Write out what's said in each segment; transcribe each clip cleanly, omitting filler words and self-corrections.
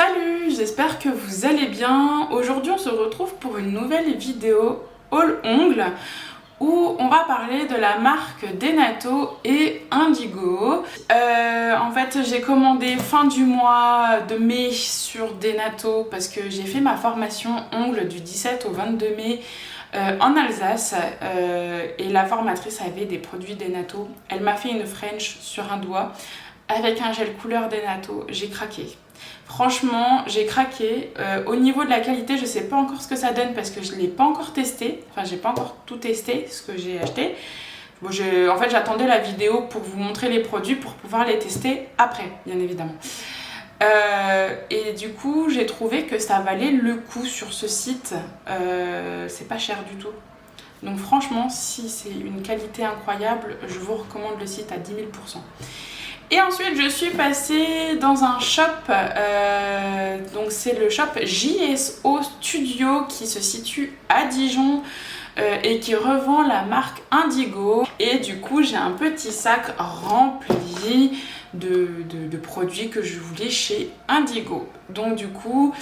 Salut, j'espère que vous allez bien. Aujourd'hui on se retrouve pour une nouvelle vidéo haul ongles où on va parler de la marque Denato et Indigo. En fait j'ai commandé fin du mois de mai sur Denato parce que j'ai fait ma formation ongles du 17 au 22 mai en Alsace et la formatrice avait des produits Denato. Elle m'a fait une French sur un doigt avec un gel couleur Denato, j'ai craqué. Franchement, j'ai craqué. Au niveau de la qualité, je sais pas encore ce que ça donne parce que je l'ai pas encore testé. Enfin, j'ai pas encore tout testé, ce que j'ai acheté. Bon, en fait, j'attendais la vidéo pour vous montrer les produits pour pouvoir les tester après, bien évidemment. Et du coup, j'ai trouvé que ça valait le coup sur ce site. C'est pas cher du tout. Donc franchement, si c'est une qualité incroyable, je vous recommande le site à 10 000%. Et ensuite, je suis passée dans un shop, donc c'est le shop JSO Studio qui se situe à Dijon et qui revend la marque Indigo. Et du coup, j'ai un petit sac rempli de produits que je voulais chez Indigo. Donc du coup,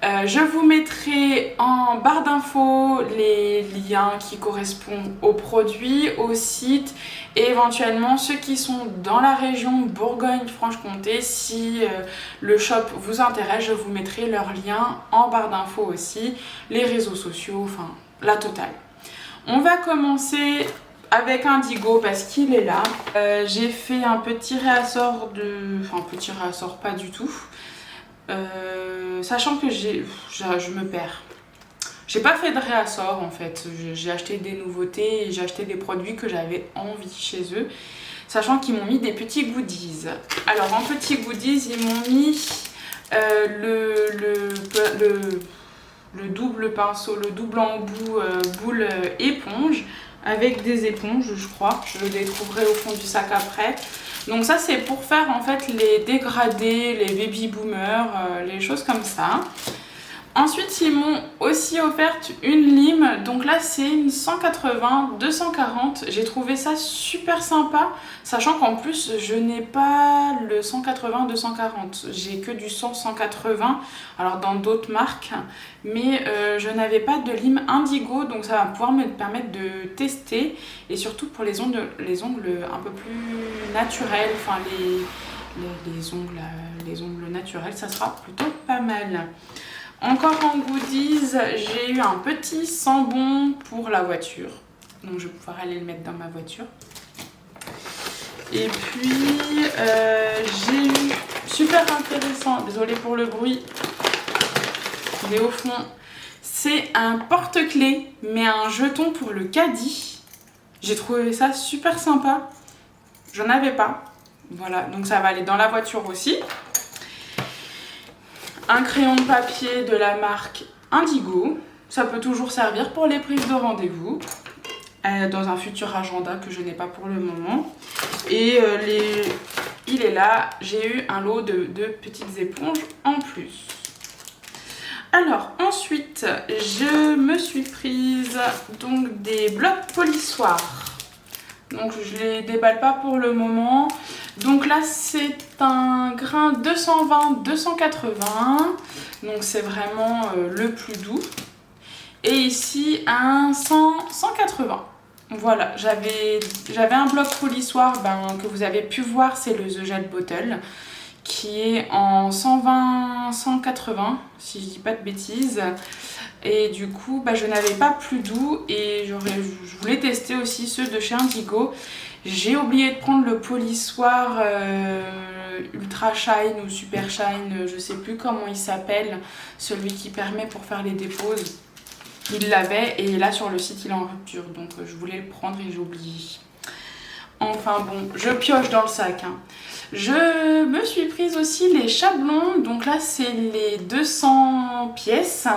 je vous mettrai en barre d'infos les liens qui correspondent aux produits, au site et éventuellement ceux qui sont dans la région Bourgogne-Franche-Comté. Si le shop vous intéresse, je vous mettrai leurs liens en barre d'infos aussi, les réseaux sociaux, enfin la totale. On va commencer avec Indigo parce qu'il est là. J'ai fait un petit réassort enfin petit réassort pas du tout. Sachant que je me perds. J'ai pas fait de réassort en fait. J'ai acheté des nouveautés et j'ai acheté des produits que j'avais envie chez eux. Sachant qu'ils m'ont mis des petits goodies. Alors en petits goodies, ils m'ont mis le double pinceau, le double embout boule éponge avec des éponges, je crois. Je les trouverai au fond du sac après. Donc ça c'est pour faire en fait les dégradés, les baby boomers, les choses comme ça. Ensuite ils m'ont aussi offert une lime, donc là c'est une 180-240, j'ai trouvé ça super sympa, sachant qu'en plus je n'ai pas le 180-240, j'ai que du 100-180, alors dans d'autres marques, mais je n'avais pas de lime Indigo, donc ça va pouvoir me permettre de tester, et surtout pour les ongles un peu plus naturels, enfin les ongles naturels, ça sera plutôt pas mal. Encore en goodies, j'ai eu un petit sambon pour la voiture. Donc je vais pouvoir aller le mettre dans ma voiture. Et puis j'ai eu, super intéressant, désolée pour le bruit, il est au fond. C'est un porte-clés, mais un jeton pour le caddie. J'ai trouvé ça super sympa. J'en avais pas. Voilà, donc ça va aller dans la voiture aussi. Un crayon de papier de la marque Indigo, ça peut toujours servir pour les prises de rendez-vous dans un futur agenda que je n'ai pas pour le moment. Et il est là, j'ai eu un lot de petites éponges en plus. Alors ensuite, je me suis prise donc des blocs polissoirs. Donc je les déballe pas pour le moment. Donc là c'est un grain 220-280. Donc c'est vraiment le plus doux. Et ici un 100-180. Voilà, j'avais un bloc polissoir que vous avez pu voir, c'est le The Gel Bottle, qui est en 120-180 si je dis pas de bêtises. Et du coup je n'avais pas plus doux et je voulais tester aussi ceux de chez Indigo. J'ai oublié de prendre le polissoir Ultra Shine ou Super Shine, je sais plus comment il s'appelle, celui qui permet pour faire les déposes. Il l'avait et là sur le site il est en rupture, donc je voulais le prendre et j'ai oublié. Enfin bon, je pioche dans le sac. Je me suis prise aussi les chablons, donc là c'est les 200 pièces.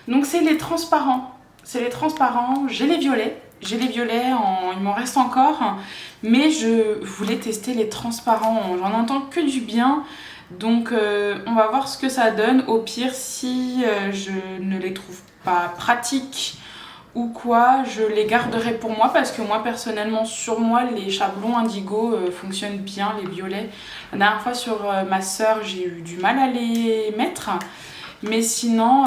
Donc c'est les transparents, j'ai les violets, il m'en reste encore, mais je voulais tester les transparents, j'en entends que du bien, donc on va voir ce que ça donne. Au pire, si je ne les trouve pas pratiques ou quoi, je les garderai pour moi parce que moi personnellement sur moi les chablons indigo fonctionnent bien, les violets. La dernière fois sur ma soeur j'ai eu du mal à les mettre, mais sinon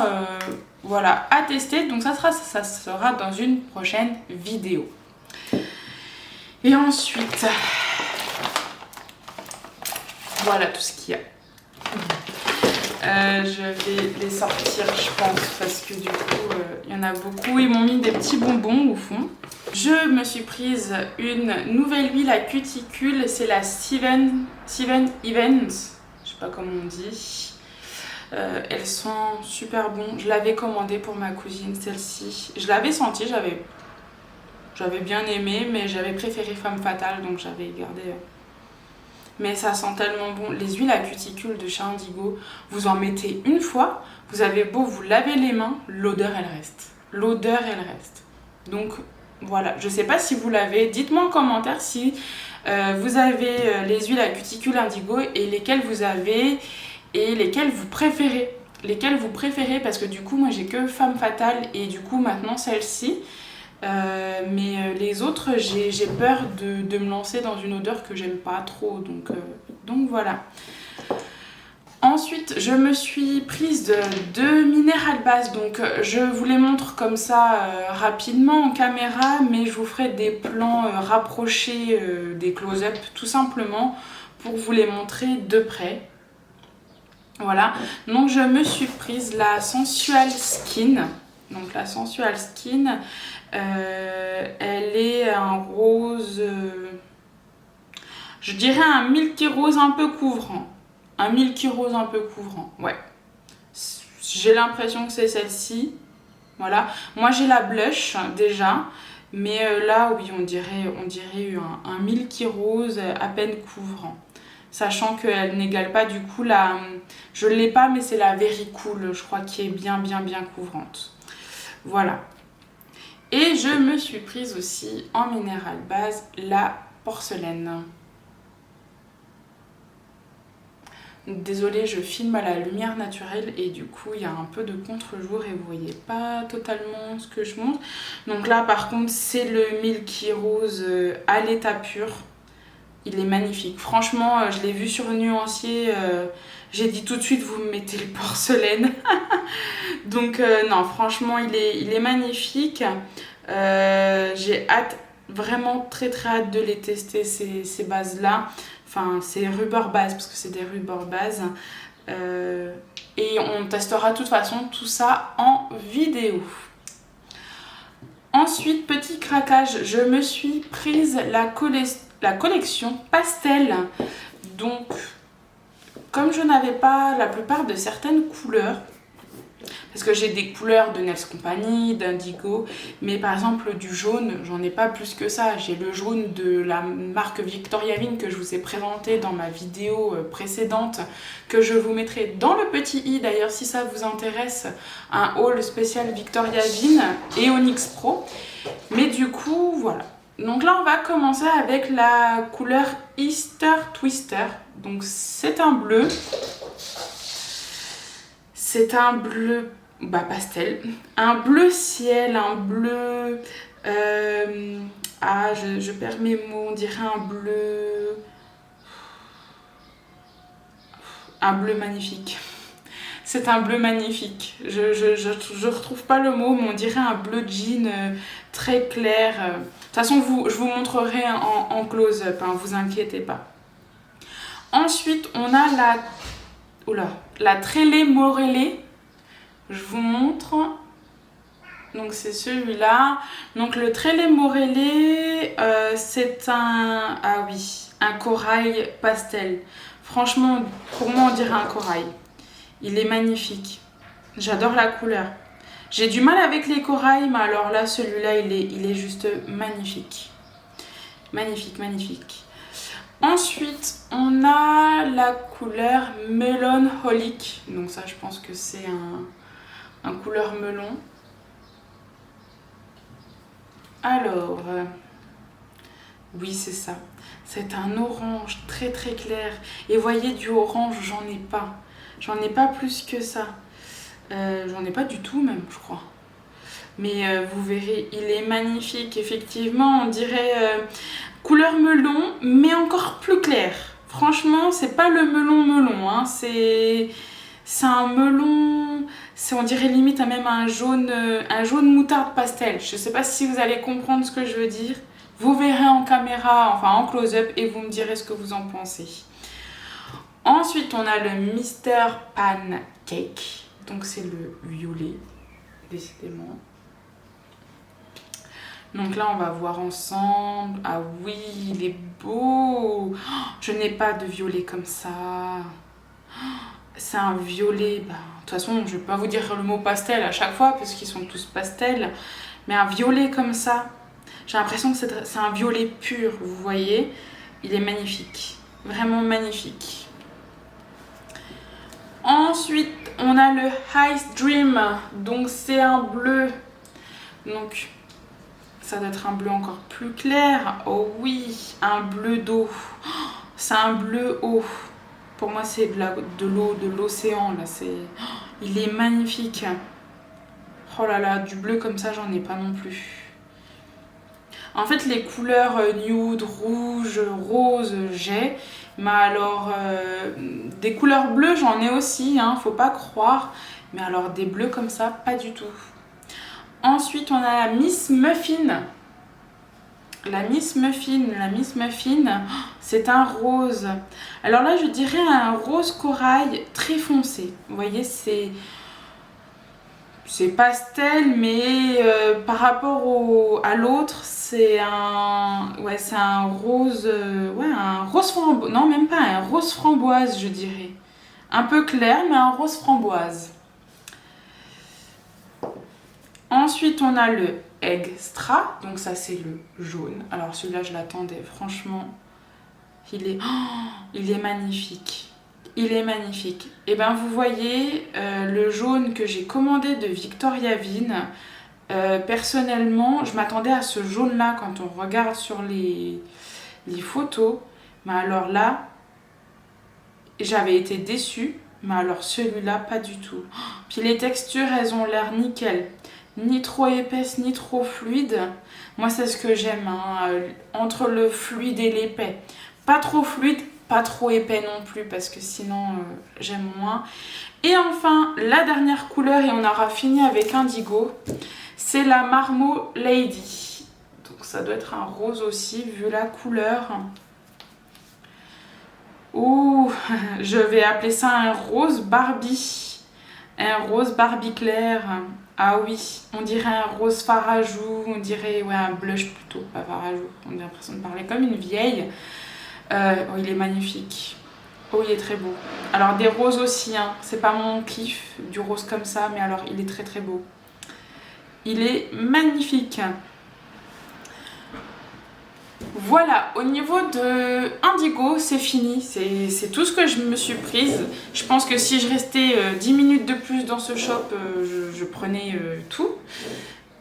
voilà, à tester. Donc ça sera dans une prochaine vidéo. Et ensuite, voilà tout ce qu'il y a. Je vais les sortir je pense parce que du coup il y en a beaucoup. Ils m'ont mis des petits bonbons au fond. Je me suis prise une nouvelle huile à cuticule, c'est la Steven Evans, je sais pas comment on dit. Elles sont super bonnes. Je l'avais commandée pour ma cousine, celle-ci. Je l'avais sentie, j'avais bien aimé, mais j'avais préféré Femme Fatale, donc j'avais gardé. Mais ça sent tellement bon. Les huiles à cuticule de chez Indigo, vous en mettez une fois, vous avez beau vous laver les mains, l'odeur elle reste. L'odeur elle reste. Donc voilà, je sais pas si vous l'avez. Dites-moi en commentaire si vous avez les huiles à cuticule Indigo et lesquelles vous avez et lesquelles vous préférez. Lesquelles vous préférez parce que du coup moi j'ai que Femme Fatale et du coup maintenant celle-ci. Mais les autres j'ai peur de me lancer dans une odeur que j'aime pas trop, donc voilà. Ensuite je me suis prise deux Mineral Base, donc je vous les montre comme ça rapidement en caméra, mais je vous ferai des plans rapprochés, des close-up tout simplement pour vous les montrer de près. Voilà, donc je me suis prise la Sensual Skin. Donc la Sensual Skin, elle est un rose, je dirais un milky rose un peu couvrant. Un milky rose un peu couvrant, ouais. J'ai l'impression que c'est celle-ci. Voilà, moi j'ai la blush déjà, mais là oui on dirait un milky rose à peine couvrant. Sachant qu'elle n'égale pas du coup la... Je ne l'ai pas mais c'est la Very Cool, je crois, qui est bien couvrante. Voilà. Et je me suis prise aussi en Mineral Base la porcelaine. Désolée, je filme à la lumière naturelle et du coup il y a un peu de contre-jour et vous voyez pas totalement ce que je montre. Donc là par contre c'est le Milky Rose à l'état pur. Il est magnifique. Franchement je l'ai vu sur Nuancier, j'ai dit tout de suite vous me mettez le porcelaine. Donc non, franchement il est magnifique. J'ai hâte, vraiment très hâte de les tester ces bases là. Enfin, c'est Rubber Base parce que c'est des Rubber Base. Et on testera de toute façon tout ça en vidéo. Ensuite, petit craquage, je me suis prise la collection Pastel. Donc, comme je n'avais pas la plupart de certaines couleurs, parce que j'ai des couleurs de Nails Company, d'Indigo, mais par exemple du jaune, j'en ai pas plus que ça. J'ai le jaune de la marque Victoria Vin que je vous ai présenté dans ma vidéo précédente, que je vous mettrai dans le petit i d'ailleurs si ça vous intéresse, un haul spécial Victoria Vin et Onyx Pro. Mais du coup, voilà. Donc là, on va commencer avec la couleur Easter Twister. Donc c'est un bleu. C'est un bleu pastel, un bleu ciel, un bleu... je perds mes mots, on dirait un bleu magnifique. C'est un bleu magnifique. Je retrouve pas le mot, mais on dirait un bleu jean très clair. De toute façon, je vous montrerai en close-up, hein, vous inquiétez pas. Ensuite, on a la Trélé Morellet. Je vous montre. Donc c'est celui-là. Donc le Trélé Morellet, c'est un corail pastel. Franchement, pour moi on dirait un corail. Il est magnifique. J'adore la couleur. J'ai du mal avec les corails, mais alors là celui-là il est juste magnifique. Magnifique, magnifique. Ensuite, on a la couleur Melonholic. Donc ça, je pense que c'est un couleur melon. Alors, oui, c'est ça. C'est un orange très clair. Et voyez, du orange, j'en ai pas. J'en ai pas plus que ça. J'en ai pas du tout même, je crois. mais vous verrez, il est magnifique. Effectivement, on dirait couleur melon, mais encore plus clair. Franchement, c'est pas le melon, hein. C'est un melon, on dirait limite même un jaune moutarde pastel. Je sais pas si vous allez comprendre ce que je veux dire. Vous verrez en caméra, enfin en close-up, et vous me direz ce que vous en pensez. Ensuite, on a le Mr. Pancake. Donc c'est le violet, décidément. Donc là, on va voir ensemble. Ah oui, il est beau. Je n'ai pas de violet comme ça. C'est un violet. De toute façon, je ne vais pas vous dire le mot pastel à chaque fois parce qu'ils sont tous pastels. Mais un violet comme ça, j'ai l'impression que c'est un violet pur. Vous voyez, il est magnifique. Vraiment magnifique. Ensuite, on a le Ice Dream. Donc, c'est un bleu. Donc, ça doit être un bleu encore plus clair. Oh oui, un bleu d'eau. C'est un bleu eau. Pour moi, c'est de l'eau, de l'océan. Il est magnifique. Oh là là, du bleu comme ça, j'en ai pas non plus. En fait, les couleurs nude, rouge, rose, j'ai. Mais alors, des couleurs bleues, j'en ai aussi, hein, faut pas croire. Mais alors, des bleus comme ça, pas du tout. Ensuite, on a la Miss Muffin. La Miss Muffin, c'est un rose. Alors là, je dirais un rose corail très foncé. Vous voyez, c'est pastel, mais par rapport à l'autre, c'est un rose, un rose framboise. Non, même pas un rose framboise, je dirais. Un peu clair, mais un rose framboise. Ensuite, on a le Extra. Donc ça, c'est le jaune. Alors celui-là, je l'attendais. Franchement, il est magnifique. Il est magnifique. Et bien, vous voyez, le jaune que j'ai commandé de Victoria Vine, personnellement, je m'attendais à ce jaune-là quand on regarde sur les photos. Mais alors là, j'avais été déçue. Mais alors celui-là, pas du tout. Puis les textures, elles ont l'air nickel. Ni trop épaisse, ni trop fluide. Moi, c'est ce que j'aime, hein, entre le fluide et l'épais. Pas trop fluide, pas trop épais non plus, parce que sinon, j'aime moins. Et enfin, la dernière couleur, et on aura fini avec indigo, c'est la Marmo Lady. Donc ça doit être un rose aussi, vu la couleur. Ouh, je vais appeler ça un rose Barbie. Un rose Barbie clair. Ah oui, on dirait un rose farajou, on dirait un blush plutôt, pas farajou. On a l'impression de parler comme une vieille. Oh, il est magnifique. Oh, il est très beau. Alors des roses aussi, hein. C'est pas mon kiff du rose comme ça, mais alors il est très très beau. Il est magnifique. Voilà, au niveau de indigo, c'est fini, c'est tout ce que je me suis prise. Je pense que si je restais 10 minutes de plus dans ce shop, je prenais tout.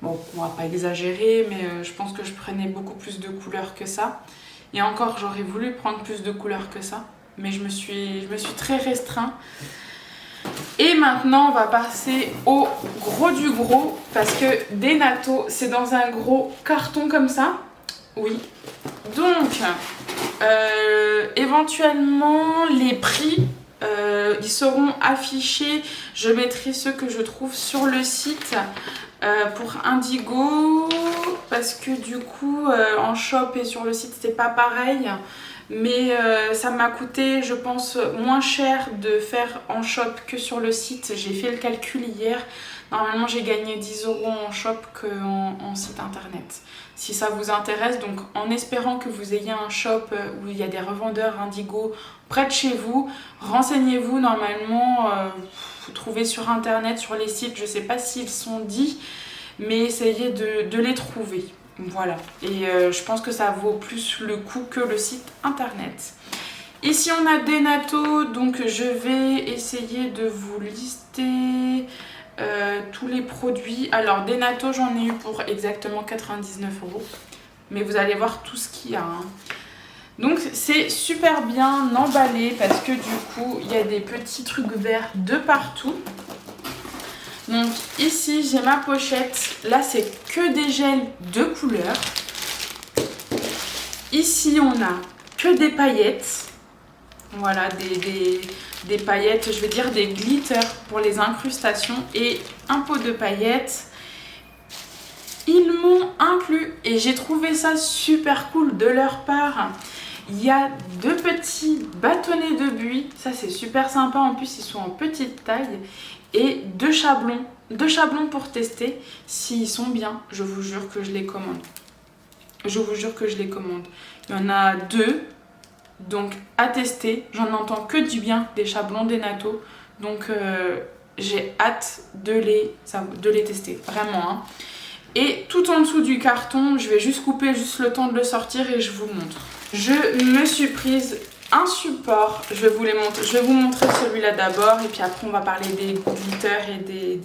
Bon, on va pas exagérer, mais je pense que je prenais beaucoup plus de couleurs que ça. Et encore, j'aurais voulu prendre plus de couleurs que ça, mais je me suis très restreint. Et maintenant, on va passer au gros du gros, parce que Denato, c'est dans un gros carton comme ça. Oui. Donc, éventuellement, les prix, ils seront affichés. Je mettrai ceux que je trouve sur le site pour Indigo, parce que du coup, en shop et sur le site, c'était pas pareil. Mais ça m'a coûté, je pense, moins cher de faire en shop que sur le site. J'ai fait le calcul hier. Normalement, j'ai gagné 10 € en shop qu'en site internet. Si ça vous intéresse, donc en espérant que vous ayez un shop où il y a des revendeurs Indigo près de chez vous, renseignez-vous. Normalement, vous trouvez sur internet, sur les sites, je ne sais pas s'ils sont dits, mais essayez de les trouver. Voilà, et je pense que ça vaut plus le coup que le site internet. Ici on a Denato, donc je vais essayer de vous lister tous les produits. Alors Denato, j'en ai eu pour exactement 99 €, mais vous allez voir tout ce qu'il y a, hein. Donc c'est super bien emballé parce que du coup il y a des petits trucs verts de partout. Donc ici j'ai ma pochette, là c'est que des gels de couleur. Ici on a que des paillettes, voilà des paillettes, je vais dire des glitters pour les incrustations et un pot de paillettes. Ils m'ont inclus et j'ai trouvé ça super cool de leur part. Il y a 2 petits bâtonnets de buis, ça c'est super sympa, en plus ils sont en petite taille. Et 2 chablons pour tester s'ils sont bien, je vous jure que je les commande. Je vous jure que je les commande. Il y en a 2, donc à tester, j'en entends que du bien des chablons d'Enato. Donc j'ai hâte de les tester, vraiment hein. Et tout en dessous du carton, je vais juste couper juste le temps de le sortir et je vous montre. Je me suis prise un support, je vais vous montrer celui-là d'abord et puis après on va parler des glitters et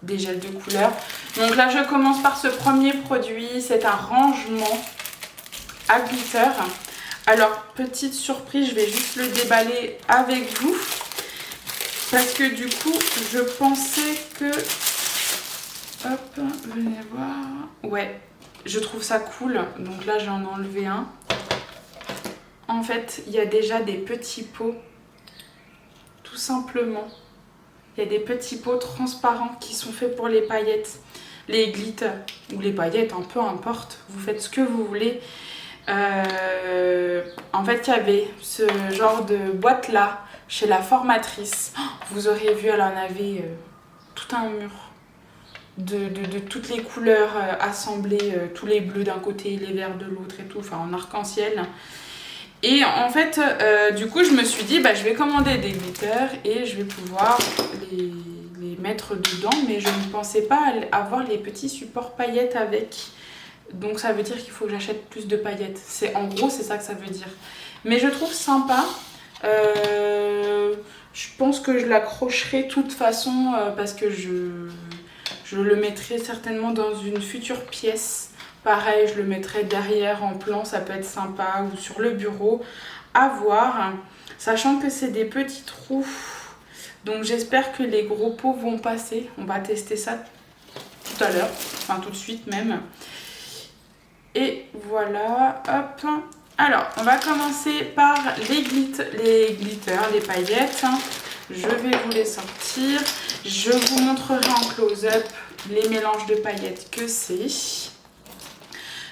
des gels de couleur. Donc là je commence par ce premier produit, c'est un rangement à glitter. Alors petite surprise, je vais juste le déballer avec vous parce que du coup je pensais que... Hop, venez voir. Ouais, je trouve ça cool. Donc là, j'en ai enlevé un. En fait, il y a déjà des petits pots. Tout simplement. Il y a des petits pots transparents qui sont faits pour les paillettes. Les glitters ou les paillettes, hein, peu importe. Vous faites ce que vous voulez. En fait, il y avait ce genre de boîte-là chez la formatrice. Vous auriez vu, elle en avait tout un mur. De toutes les couleurs assemblées, tous les bleus d'un côté, les verts de l'autre et tout, enfin en arc-en-ciel. Et en fait, du coup, je me suis dit, bah, je vais commander des glitters et je vais pouvoir les mettre dedans, mais je ne pensais pas avoir les petits supports paillettes avec. Donc ça veut dire qu'il faut que j'achète plus de paillettes. En gros, c'est ça que ça veut dire. Mais je trouve sympa. Je pense que je l'accrocherai de toute façon parce que je le mettrai certainement dans une future pièce. Pareil, je le mettrai derrière en plan, ça peut être sympa. Ou sur le bureau, à voir. Sachant que c'est des petits trous. Donc j'espère que les gros pots vont passer. On va tester ça tout à l'heure. Enfin tout de suite même. Et voilà, hop. Alors, on va commencer par les glitters, les paillettes. Je vais vous les sortir. Je vous montrerai en close-up les mélanges de paillettes que c'est.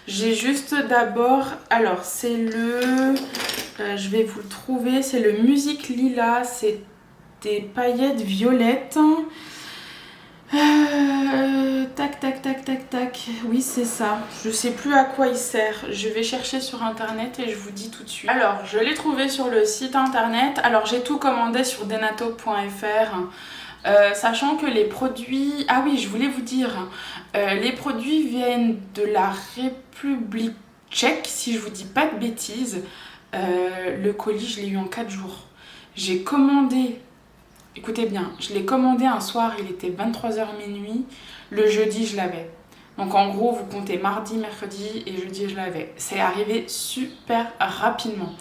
J'ai juste d'abord... Alors, c'est le... je vais vous le trouver. C'est le Musique Lila. C'est des paillettes violettes. Tac, tac, tac, tac, tac. Oui, c'est ça. Je sais plus à quoi il sert. Je vais chercher sur internet et je vous dis tout de suite. Alors, je l'ai trouvé sur le site internet. Alors, j'ai tout commandé sur denato.fr. Sachant que les produits... Ah oui, je voulais vous dire. Les produits viennent de la République tchèque, si je vous dis pas de bêtises. Le colis, je l'ai eu en 4 jours. J'ai commandé... Écoutez bien, je l'ai commandé un soir, il était 23h minuit. Le jeudi, je l'avais. Donc en gros, vous comptez mardi, mercredi et jeudi, je l'avais. C'est arrivé super rapidement.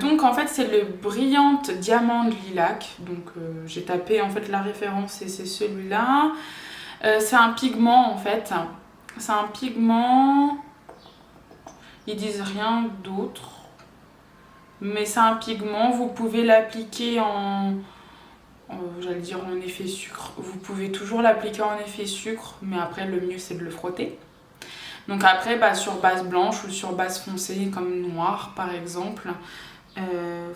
Donc en fait, c'est le Brillante Diamant Lilac. Donc j'ai tapé en fait la référence et c'est celui-là. C'est un pigment en fait. C'est un pigment... Ils disent rien d'autre. Mais c'est un pigment, vous pouvez l'appliquer j'allais dire en effet sucre. Vous pouvez toujours l'appliquer en effet sucre, mais après le mieux c'est de le frotter. Donc après sur base blanche ou sur base foncée comme noir par exemple,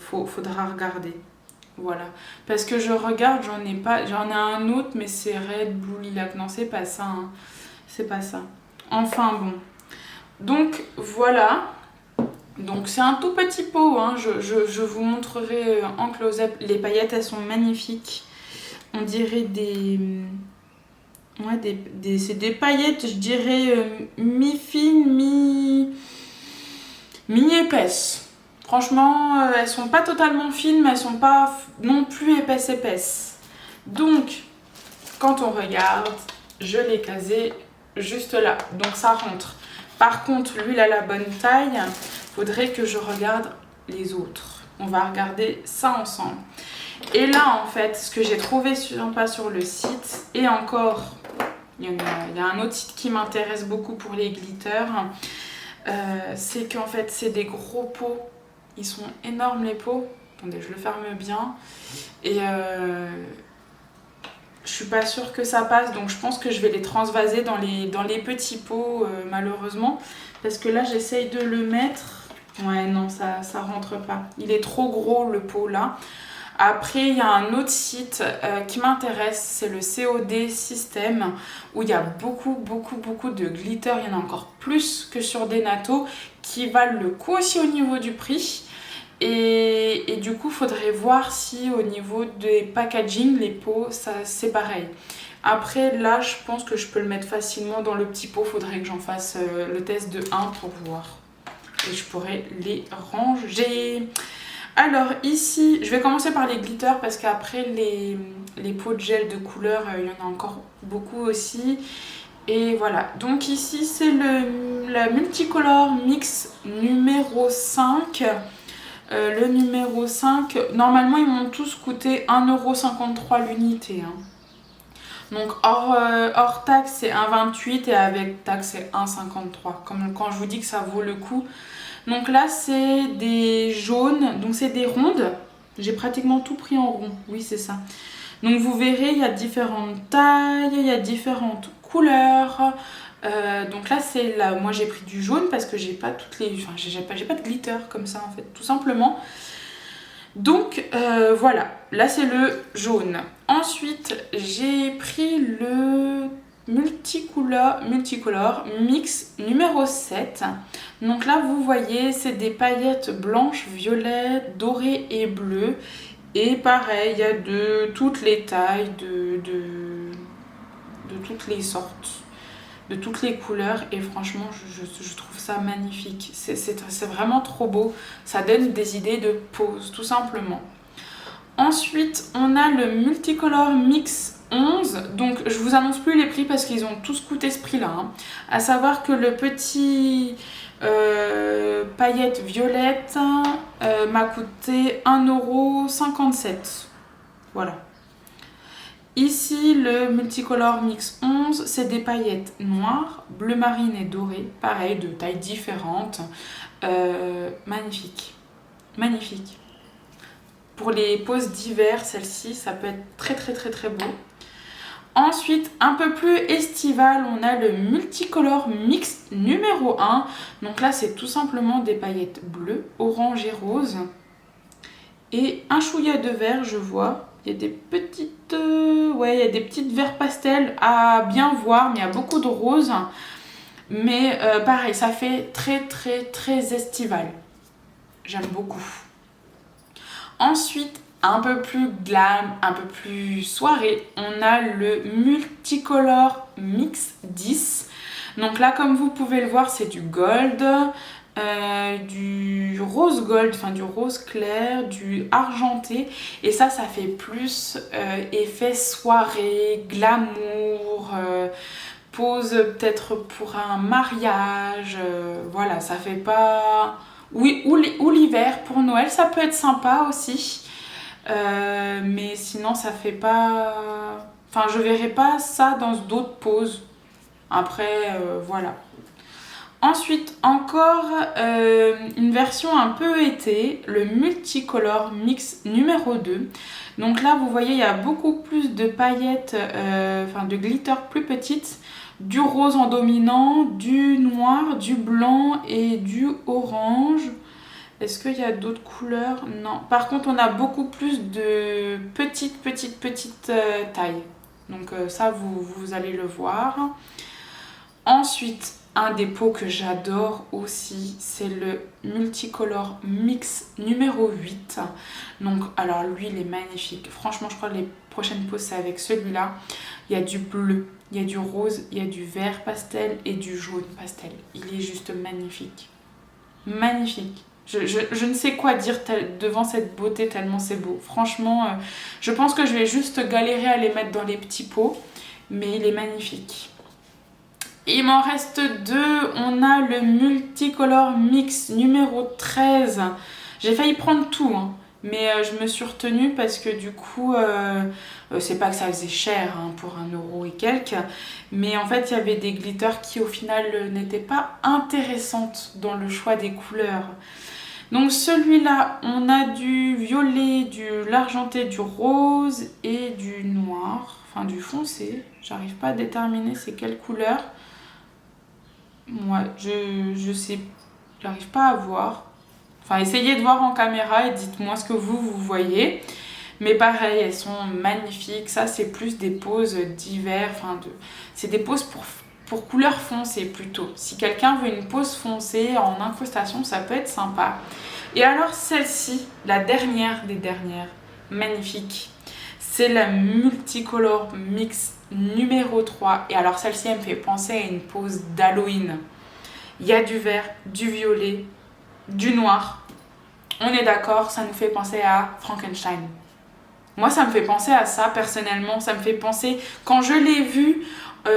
faudra regarder. Voilà. Parce que je regarde, j'en ai un autre mais c'est Red Blue Lilac. Non, c'est pas ça. Hein. C'est pas ça. Enfin bon. Donc voilà. Donc c'est un tout petit pot, hein. Je vous montrerai en close-up. Les paillettes, elles sont magnifiques. On dirait c'est des paillettes, je dirais mi-fines, mi-épaisses. Franchement, elles sont pas totalement fines, mais elles sont pas non plus épaisses. Donc, quand on regarde, je l'ai casé juste là. Donc ça rentre. Par contre, l'huile a la bonne taille. Faudrait que je regarde les autres. On va regarder ça ensemble. Et là en fait, ce que j'ai trouvé sympa sur le site, et encore, il y a un autre site qui m'intéresse beaucoup pour les glitters, c'est qu'en fait c'est des gros pots. Ils sont énormes les pots. Attendez, je le ferme bien. Et je suis pas sûre que ça passe, donc je pense que je vais les transvaser dans les petits pots malheureusement. Parce que là j'essaye de le mettre. Ouais non, ça rentre pas. Il est trop gros le pot là. Après, il y a un autre site qui m'intéresse, c'est le COD System, où il y a beaucoup de glitter. Il y en a encore plus que sur Denato, qui valent le coup aussi au niveau du prix. Et du coup, il faudrait voir si au niveau des packaging, les pots, c'est pareil. Après, là, je pense que je peux le mettre facilement dans le petit pot. Il faudrait que j'en fasse le test de 1 pour voir. Et je pourrais les ranger. Alors ici, je vais commencer par les glitters parce qu'après les pots de gel de couleur, il y en a encore beaucoup aussi. Et voilà, donc ici c'est la Multicolor Mix numéro 5. Le numéro 5, normalement ils m'ont tous coûté 1,53€ l'unité. Hein. Donc hors taxe c'est 1,28€ et avec taxe c'est 1,53€. Comme quand je vous dis que ça vaut le coup. Donc là c'est des jaunes, donc c'est des rondes. J'ai pratiquement tout pris en rond, oui c'est ça. Donc vous verrez il y a différentes tailles, il y a différentes couleurs. Donc là c'est là, moi j'ai pris du jaune parce que j'ai pas toutes les, enfin j'ai pas de glitter comme ça en fait, tout simplement. Donc voilà, là c'est le jaune. Ensuite j'ai pris le multicolore mix numéro 7. Donc là vous voyez c'est des paillettes blanches, violettes, dorées et bleues. Et pareil, il y a de toutes les tailles, de toutes les sortes, de toutes les couleurs. Et franchement je trouve ça magnifique. C'est vraiment trop beau. Ça donne des idées de pose tout simplement. Ensuite, on a le Multicolor Mix 11. Donc, je vous annonce plus les prix parce qu'ils ont tous coûté ce prix-là. Hein. À savoir que le petit paillette violette m'a coûté 1,57€. Voilà. Ici, le Multicolor Mix 11, c'est des paillettes noires, bleu marine et doré. Pareil, de tailles différentes. Magnifique. Magnifique. Pour les poses d'hiver, celle-ci, ça peut être très beau. Ensuite, un peu plus estival, on a le Multicolor Mix numéro 1. Donc là, c'est tout simplement des paillettes bleues, orange et rose. Et un chouïa de vert, je vois. Il y a des petites... ouais, il y a des petites verts pastels à bien voir, mais il y a beaucoup de rose. Mais pareil, ça fait très estival. J'aime beaucoup. Ensuite, un peu plus glam, un peu plus soirée, on a le Multicolor Mix 10. Donc là, comme vous pouvez le voir, c'est du gold, du rose gold, enfin du rose clair, du argenté. Et ça fait plus effet soirée, glamour, pose peut-être pour un mariage. Voilà, ça fait pas... Oui, ou l'hiver pour Noël, ça peut être sympa aussi. Mais sinon, ça fait pas... Enfin, je verrai pas ça dans d'autres poses. Après, voilà. Ensuite, encore une version un peu été, le Multicolor Mix numéro 2. Donc là, vous voyez, il y a beaucoup plus de paillettes, enfin de glitter plus petites. Du rose en dominant, du noir, du blanc et du orange. Est-ce qu'il y a d'autres couleurs? Non. Par contre, on a beaucoup plus de petites tailles. Donc ça, vous allez le voir. Ensuite, un des pots que j'adore aussi, c'est le Multicolor Mix numéro 8. Donc, alors lui, il est magnifique. Franchement, je crois que les prochaines poses, c'est avec celui-là. Il y a du bleu, il y a du rose, il y a du vert pastel et du jaune pastel. Il est juste magnifique. Magnifique. Je ne sais quoi dire devant cette beauté tellement c'est beau. Franchement, je pense que je vais juste galérer à les mettre dans les petits pots. Mais il est magnifique. Il m'en reste deux. On a le Multicolor Mix numéro 13. J'ai failli prendre tout. Hein. Mais je me suis retenue parce que du coup, c'est pas que ça faisait cher hein, pour 1 € et quelques, mais en fait il y avait des glitters qui au final n'étaient pas intéressantes dans le choix des couleurs. Donc celui-là, on a du violet, de l'argenté, du rose et du noir, enfin du foncé. J'arrive pas à déterminer c'est quelle couleur. Moi, je sais, j'arrive pas à voir. Enfin, essayez de voir en caméra et dites-moi ce que vous voyez. Mais pareil, elles sont magnifiques. Ça, c'est plus des poses d'hiver. Enfin, c'est des poses pour couleur foncée plutôt. Si quelqu'un veut une pose foncée en incrustation, ça peut être sympa. Et alors celle-ci, la dernière des dernières, magnifique. C'est la Multicolor Mix numéro 3. Et alors celle-ci, elle me fait penser à une pose d'Halloween. Il y a du vert, du violet, du noir. On est d'accord, ça nous fait penser à Frankenstein. Moi, ça me fait penser à ça, personnellement. Ça me fait penser... Quand je l'ai vu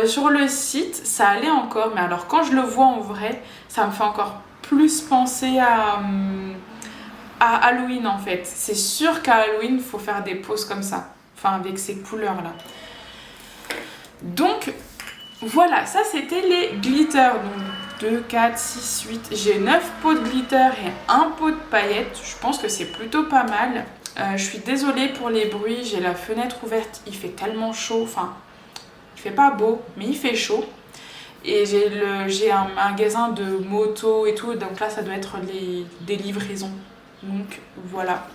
sur le site, ça allait encore. Mais alors, quand je le vois en vrai, ça me fait encore plus penser à Halloween, en fait. C'est sûr qu'à Halloween, il faut faire des poses comme ça. Enfin, avec ces couleurs-là. Donc, voilà. Ça, c'était les glitters. Donc, 2, 4, 6, 8. J'ai 9 pots de glitter et un pot de paillettes. Je pense que c'est plutôt pas mal. Je suis désolée pour les bruits. J'ai la fenêtre ouverte. Il fait tellement chaud. Enfin, il fait pas beau, mais il fait chaud. Et j'ai un magasin de moto et tout. Donc là, ça doit être des livraisons. Donc, voilà.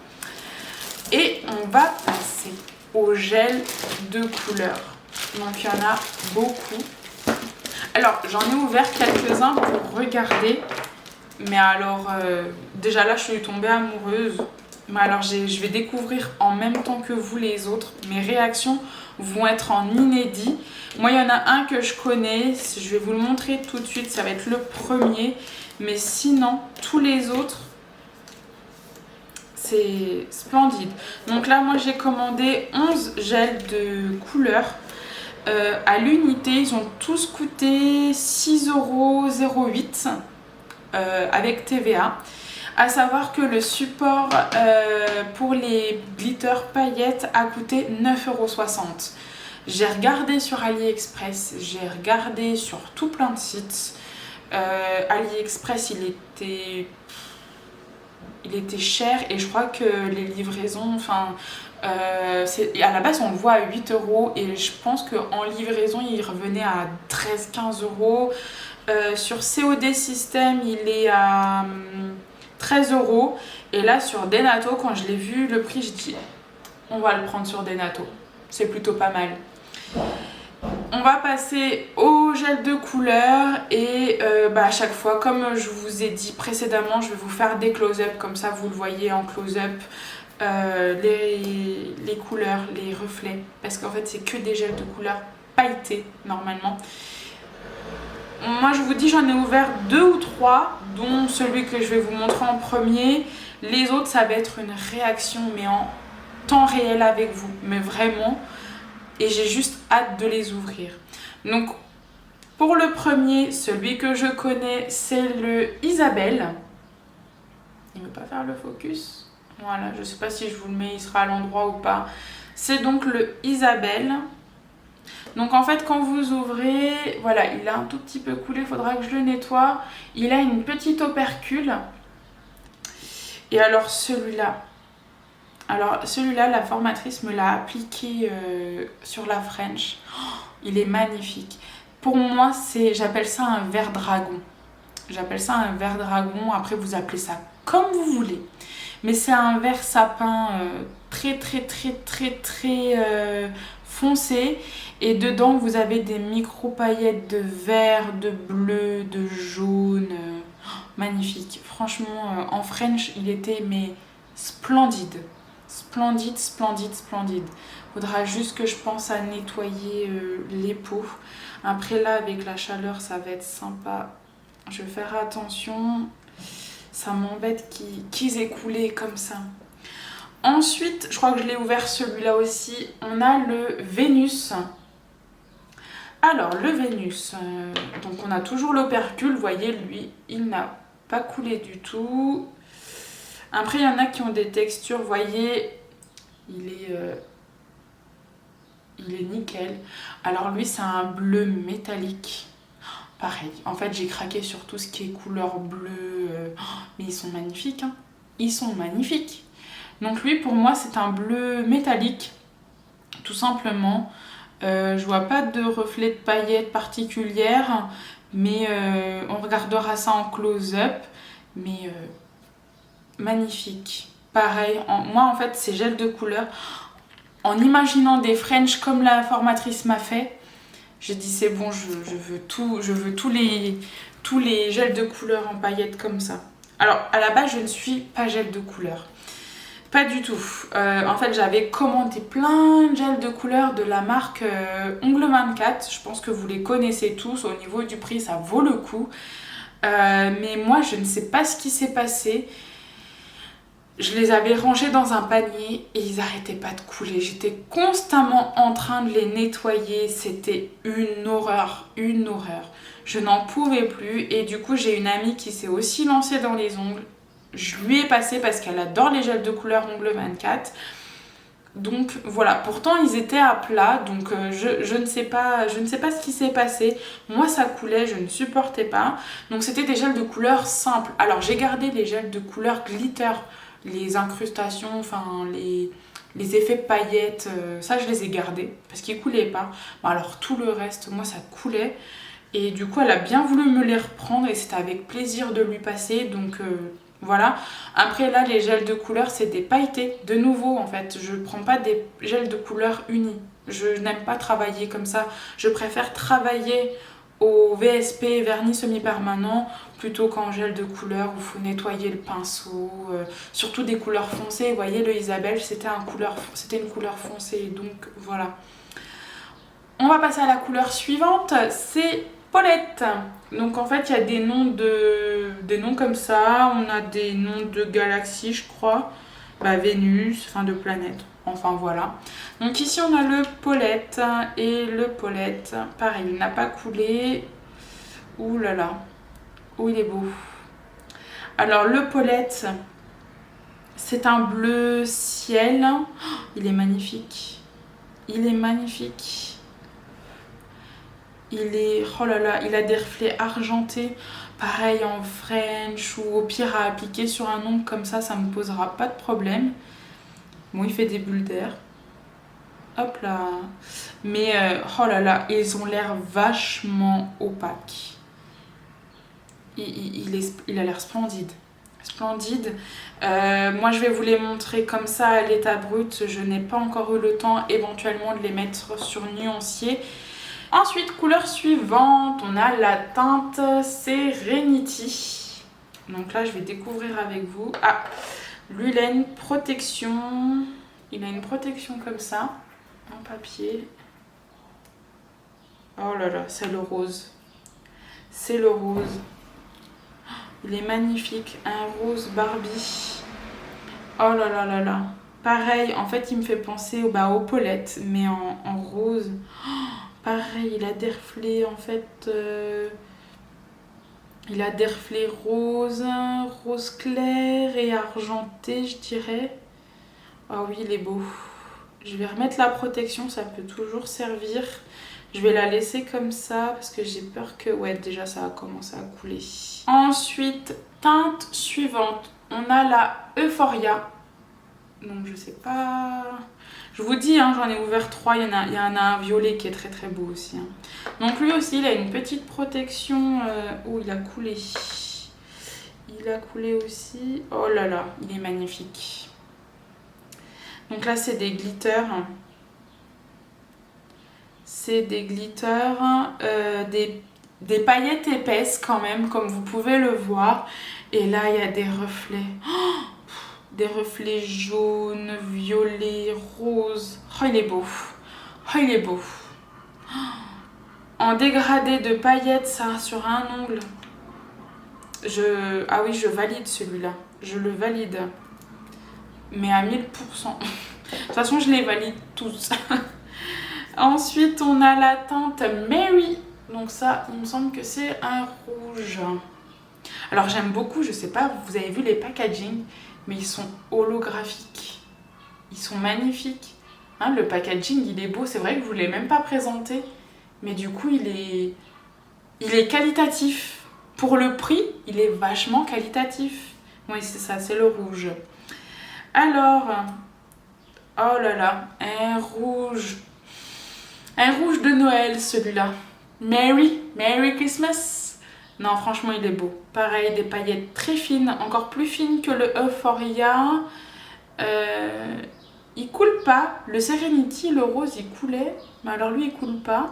Et on va passer au gel de couleur. Donc, il y en a beaucoup. Alors, j'en ai ouvert quelques-uns pour regarder. Mais alors, déjà là, je suis tombée amoureuse. Mais alors, je vais découvrir en même temps que vous les autres. Mes réactions vont être en inédit. Moi, il y en a un que je connais. Je vais vous le montrer tout de suite. Ça va être le premier. Mais sinon, tous les autres, c'est splendide. Donc là, moi, j'ai commandé 11 gels de couleur. À l'unité, ils ont tous coûté 6,08 € avec TVA. À savoir que le support pour les glitters paillettes a coûté 9,60 €. J'ai regardé sur AliExpress, j'ai regardé sur tout plein de sites. AliExpress, il était cher et je crois que les livraisons, enfin, à la base on le voit à 8 € et je pense qu'en livraison il revenait à 13-15 €. Sur COD System il est à 13 € et là sur Denato, quand je l'ai vu le prix, je dis on va le prendre sur Denato, c'est plutôt pas mal. On va passer au gel de couleur et à chaque fois, comme je vous ai dit précédemment, je vais vous faire des close-up, comme ça vous le voyez en close-up, les couleurs, les reflets, parce qu'en fait c'est que des gels de couleur pailletés normalement. Moi je vous dis, j'en ai ouvert 2 ou 3, dont celui que je vais vous montrer en premier. Les autres, ça va être une réaction mais en temps réel avec vous, mais vraiment. Et j'ai juste hâte de les ouvrir. Donc pour le premier, celui que je connais, c'est le Isabelle. Il ne veut pas faire le focus. Voilà, je ne sais pas si je vous le mets, il sera à l'endroit ou pas. C'est donc le Isabelle. Donc en fait, quand vous ouvrez, voilà, il a un tout petit peu coulé, il faudra que je le nettoie. Il a une petite opercule. Et alors celui-là, la formatrice me l'a appliqué sur la French. Oh, il est magnifique. Pour moi, j'appelle ça un vert dragon. J'appelle ça un vert dragon. Après, vous appelez ça comme vous voulez. Mais c'est un vert sapin très foncé. Et dedans, vous avez des micro paillettes de vert, de bleu, de jaune. Magnifique. Franchement, en French, il était mais splendide. Splendide. Faudra juste que je pense à nettoyer les peaux. Après là, avec la chaleur, ça va être sympa. Je vais faire attention. Ça m'embête qu'ils aient coulé comme ça. Ensuite, je crois que je l'ai ouvert celui-là aussi. On a le Vénus. Alors, le Vénus. Donc, on a toujours l'opercule. Vous voyez, lui, il n'a pas coulé du tout. Après, il y en a qui ont des textures, vous voyez, il est nickel. Alors lui, c'est un bleu métallique. Pareil, en fait, j'ai craqué sur tout ce qui est couleur bleue. Mais ils sont magnifiques, hein. Ils sont magnifiques. Donc lui, pour moi, c'est un bleu métallique, tout simplement. Je vois pas de reflet de paillettes particulière, mais on regardera ça en close-up. Mais magnifique. Pareil, moi en fait, ces gels de couleur, en imaginant des French comme la formatrice m'a fait, j'ai dit c'est bon, je veux tout, je veux tous les gels de couleur en paillettes comme ça. Alors à la base, je ne suis pas gel de couleur. Pas du tout. En fait, j'avais commandé plein de gels de couleur de la marque Ongle 24. Je pense que vous les connaissez tous. Au niveau du prix, ça vaut le coup. Mais moi, je ne sais pas ce qui s'est passé. Je les avais rangés dans un panier et ils n'arrêtaient pas de couler. J'étais constamment en train de les nettoyer. C'était une horreur, une horreur. Je n'en pouvais plus et du coup, j'ai une amie qui s'est aussi lancée dans les ongles. Je lui ai passé parce qu'elle adore les gels de couleur Ongle 24. Donc voilà, pourtant ils étaient à plat, donc je ne sais pas ce qui s'est passé. Moi ça coulait, je ne supportais pas. Donc c'était des gels de couleur simples. Alors j'ai gardé les gels de couleur glitter, les incrustations, enfin les effets paillettes, ça je les ai gardés parce qu'ils coulaient pas. Bon, alors tout le reste, moi ça coulait. Et du coup elle a bien voulu me les reprendre et c'était avec plaisir de lui passer, donc voilà. Après là les gels de couleur c'est des pailletés, de nouveau en fait. Je prends pas des gels de couleur unis. Je n'aime pas travailler comme ça. Je préfère travailler au VSP, vernis semi-permanent, plutôt qu'en gel de couleur où il faut nettoyer le pinceau. Surtout des couleurs foncées. Vous voyez le Isabelle c'était une couleur foncée, donc voilà. On va passer à la couleur suivante, c'est Paulette. Donc en fait il y a des noms comme ça, on a des noms de galaxies je crois, Vénus, enfin de planètes, enfin voilà. Donc ici on a le Paulette et le Paulette, pareil il n'a pas coulé. Ouh là là, où il est beau. Alors le Paulette c'est un bleu ciel, il est magnifique, il est magnifique. Oh là là, il a des reflets argentés, pareil en French ou au pire à appliquer sur un ongle comme ça me posera pas de problème. Bon, il fait des bulles d'air. Hop là. Mais oh là là, ils ont l'air vachement opaques. Il a l'air splendide. Splendide. Moi, je vais vous les montrer comme ça à l'état brut. Je n'ai pas encore eu le temps éventuellement de les mettre sur nuancier. Ensuite, couleur suivante, on a la teinte Serenity. Donc là, je vais découvrir avec vous. Ah, lui, il a une protection. Il a une protection comme ça, en papier. Oh là là, c'est le rose. C'est le rose. Il est magnifique. Un rose Barbie. Oh là là là là. Pareil, en fait, il me fait penser aux Paulettes, mais en rose. Pareil, il a des reflets en fait, il a des reflets rose clair et argenté je dirais. Ah oui, il est beau. Je vais remettre la protection, ça peut toujours servir. Je vais la laisser comme ça parce que j'ai peur que, ouais déjà ça a commencé à couler. Ensuite, teinte suivante, on a la Euphoria. Donc je sais pas... Je vous dis, hein, j'en ai ouvert 3, il y en a un violet qui est très très beau aussi. Hein. Donc lui aussi, il a une petite protection. Oh, il a coulé. Il a coulé aussi. Oh là là, il est magnifique. Donc là, c'est des glitters. C'est des glitters, des paillettes épaisses quand même, comme vous pouvez le voir. Et là, il y a des reflets. Oh, des reflets jaunes, violets, roses. Oh, il est beau. Oh, il est beau. En dégradé de paillettes, ça, sur un ongle. Ah oui, je valide celui-là. Je le valide. Mais à 1000%. De toute façon, je les valide tous. Ensuite, on a la teinte Mary. Donc ça, il me semble que c'est un rouge. Alors, j'aime beaucoup, je sais pas, vous avez vu les packaging. mais ils sont holographiques. Ils sont magnifiques. Hein, le packaging, il est beau. C'est vrai que je ne vous l'ai même pas présenté. Mais du coup, il est qualitatif. Pour le prix, il est vachement qualitatif. Oui, c'est ça, c'est le rouge. Alors, oh là là, un rouge. Un rouge de Noël, celui-là. Merry Christmas. Non, franchement, il est beau. Pareil, des paillettes très fines, encore plus fines que le Euphoria. Il coule pas. Le Serenity, le rose, il coulait. Mais alors lui, il coule pas.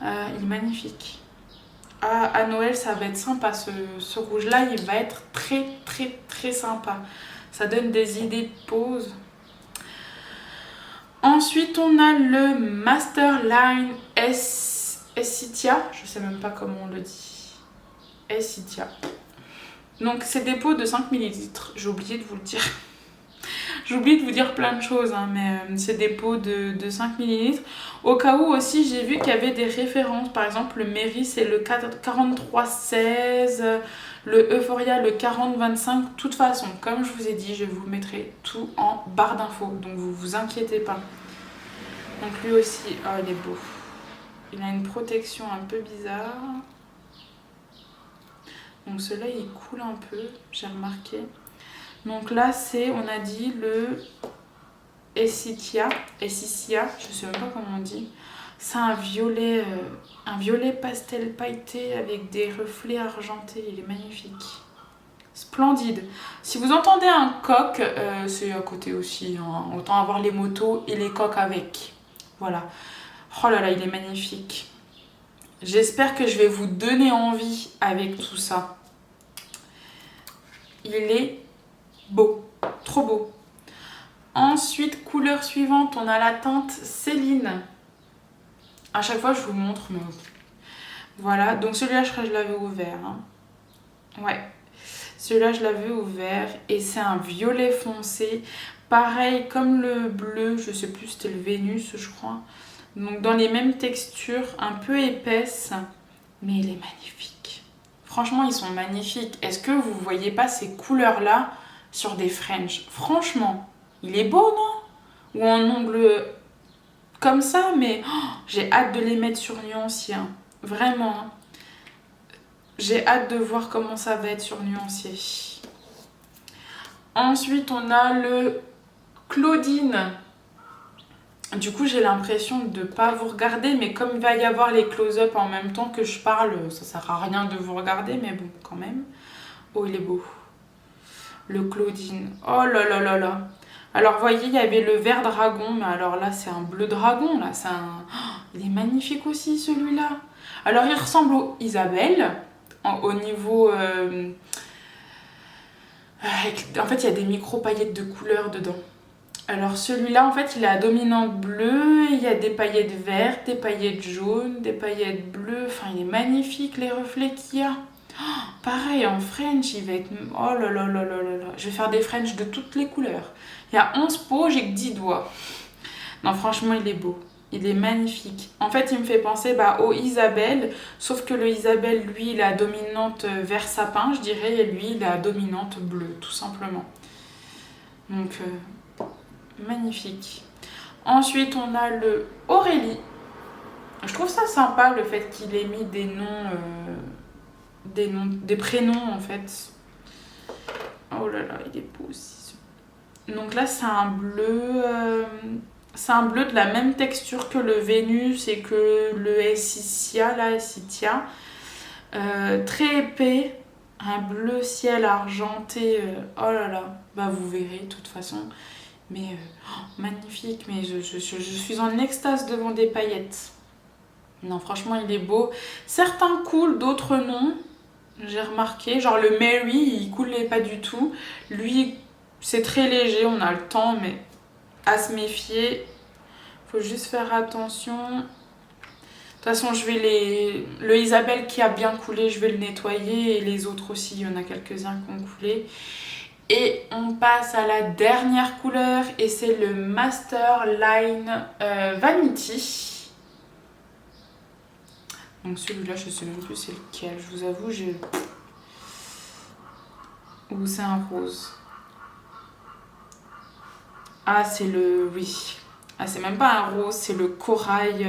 Il est magnifique. À Noël, ça va être sympa. Ce rouge-là, il va être très, très, très sympa. Ça donne des idées de pose. Ensuite, on a le Masterline Escitia. Je sais même pas comment on le dit. Escitia. Donc, c'est des pots de 5 ml. J'ai oublié de vous le dire. J'ai oublié de vous dire plein de choses, hein, mais c'est des pots de 5 ml. Au cas où aussi, j'ai vu qu'il y avait des références. Par exemple, le Mary, c'est le 4316, le Euphoria, le 4025. De toute façon, comme je vous ai dit, je vous mettrai tout en barre d'infos. Donc, vous vous inquiétez pas. Donc, lui aussi, oh, il est beau. Il a une protection un peu bizarre. Donc, celui-là, il coule un peu, j'ai remarqué. Donc là, c'est, on a dit, le Escitia, je sais même pas comment on dit. C'est un violet pastel pailleté avec des reflets argentés. Il est magnifique. Splendide. Si vous entendez un coq, c'est à côté aussi. Hein. Autant avoir les motos et les coqs avec. Voilà. Oh là là, il est magnifique. J'espère que je vais vous donner envie avec tout ça. Il est beau, trop beau. Ensuite, couleur suivante, on a la teinte Céline. À chaque fois, je vous montre, mais voilà. Donc celui-là, je crois que je l'avais ouvert. Hein. Ouais, celui-là, je l'avais ouvert et c'est un violet foncé. Pareil, comme le bleu, je sais plus, c'était le Vénus, je crois. Donc dans les mêmes textures, un peu épaisses, mais il est magnifique. Franchement, ils sont magnifiques. Est-ce que vous voyez pas ces couleurs-là sur des French? Franchement, il est beau, non? Ou en ongle comme ça, mais oh, j'ai hâte de les mettre sur nuancier. Hein. Vraiment. Hein. J'ai hâte de voir comment ça va être sur nuancier. Ensuite, on a le Claudine. Du coup, j'ai l'impression de ne pas vous regarder, mais comme il va y avoir les close-up en même temps que je parle, ça sert à rien de vous regarder, mais bon, quand même. Oh, il est beau. Le Claudine. Oh là là là là. Alors, vous voyez, il y avait le vert dragon, mais alors là, c'est un bleu dragon, là. C'est un... Oh, il est magnifique aussi, celui-là. Alors, il ressemble au Isabelle, au niveau... En fait, il y a des micro-paillettes de couleurs dedans. Alors celui-là, en fait, il est à dominante bleue, il y a des paillettes vertes, des paillettes jaunes, des paillettes bleues. Enfin, il est magnifique, les reflets qu'il y a. Oh, pareil, en French, il va être... Oh là là là là là là. Je vais faire des French de toutes les couleurs. Il y a 11 pots, j'ai que 10 doigts. Non, franchement, il est beau. Il est magnifique. En fait, il me fait penser au Isabelle, sauf que le Isabelle, lui, il a dominante vert sapin, je dirais, et lui, il a dominante bleue, tout simplement. Donc... magnifique. Ensuite, on a le Aurélie. Je trouve ça sympa le fait qu'il ait mis des noms, des prénoms en fait. Oh là là, il est beau aussi. Donc là, c'est un bleu, de la même texture que le Vénus et que le Escitia, très épais, un bleu ciel argenté. Oh là là, vous verrez de toute façon. Mais magnifique, mais je suis en extase devant des paillettes. Non, franchement, il est beau. Certains coulent, d'autres non. J'ai remarqué, genre le Mary, il coulait pas du tout. Lui, c'est très léger, on a le temps, mais à se méfier. Faut juste faire attention. De toute façon, le Isabelle qui a bien coulé, je vais le nettoyer. Et les autres aussi, il y en a quelques-uns qui ont coulé. Et on passe à la dernière couleur et c'est le Masterline Vanity. Donc celui-là, je sais même plus c'est lequel, je vous avoue, ou c'est un rose. Ah, c'est le... Oui. Ah, c'est même pas un rose, c'est le corail.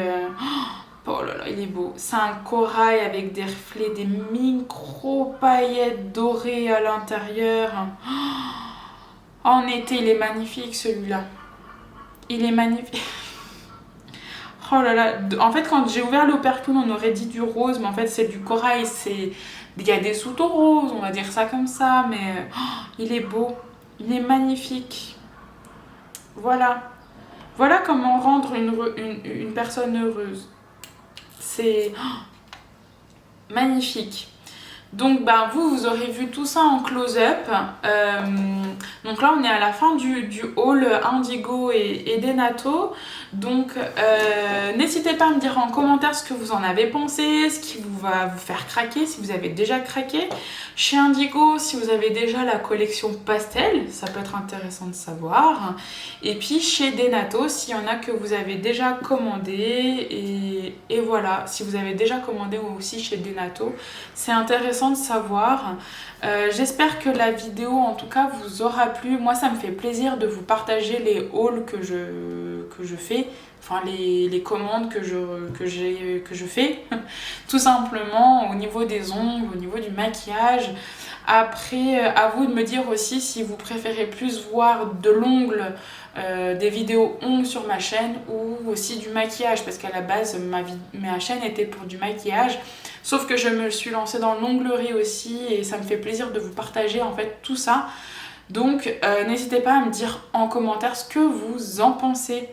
Oh là là, il est beau. C'est un corail avec des reflets, des micro-paillettes dorées à l'intérieur. En été, il est magnifique celui-là. Il est magnifique. Oh là là. En fait, quand j'ai ouvert l'opercule, on aurait dit du rose, mais en fait, c'est du corail. Il y a des sous-tons roses, on va dire ça comme ça, mais il est beau. Il est magnifique. Voilà. Voilà comment rendre une personne heureuse. C'est magnifique. Donc bah, vous aurez vu tout ça en close-up. Donc là on est à la fin du haul Indigo et Denato. Donc n'hésitez pas à me dire en commentaire ce que vous en avez pensé, ce qui va vous faire craquer, si vous avez déjà craqué. Chez Indigo, si vous avez déjà la collection pastel, ça peut être intéressant de savoir. Et puis chez Denato, s'il y en a que vous avez déjà commandé. Et voilà, si vous avez déjà commandé aussi chez Denato, c'est intéressant de savoir. J'espère que la vidéo en tout cas vous aura plu. Moi ça me fait plaisir de vous partager les hauls que je fais, enfin les commandes que je fais tout simplement au niveau des ongles, au niveau du maquillage. Après à vous de me dire aussi si vous préférez plus voir de l'ongle, des vidéos ongles sur ma chaîne ou aussi du maquillage, parce qu'à la base ma chaîne était pour du maquillage, sauf que je me suis lancée dans l'onglerie aussi et ça me fait plaisir de vous partager en fait tout ça. Donc n'hésitez pas à me dire en commentaire ce que vous en pensez.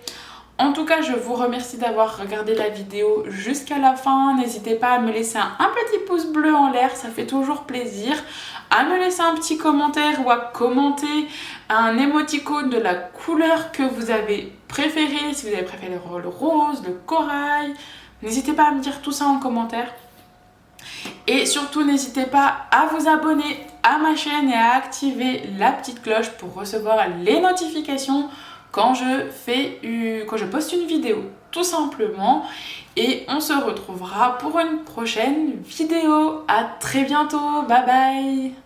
En tout cas, je vous remercie d'avoir regardé la vidéo jusqu'à la fin. N'hésitez pas à me laisser un petit pouce bleu en l'air, ça fait toujours plaisir. À me laisser un petit commentaire ou à commenter un émoticône de la couleur que vous avez préférée. Si vous avez préféré le rose, le corail. N'hésitez pas à me dire tout ça en commentaire. Et surtout, n'hésitez pas à vous abonner à ma chaîne et à activer la petite cloche pour recevoir les notifications quand je poste une vidéo, tout simplement. Et on se retrouvera pour une prochaine vidéo. À très bientôt, bye bye.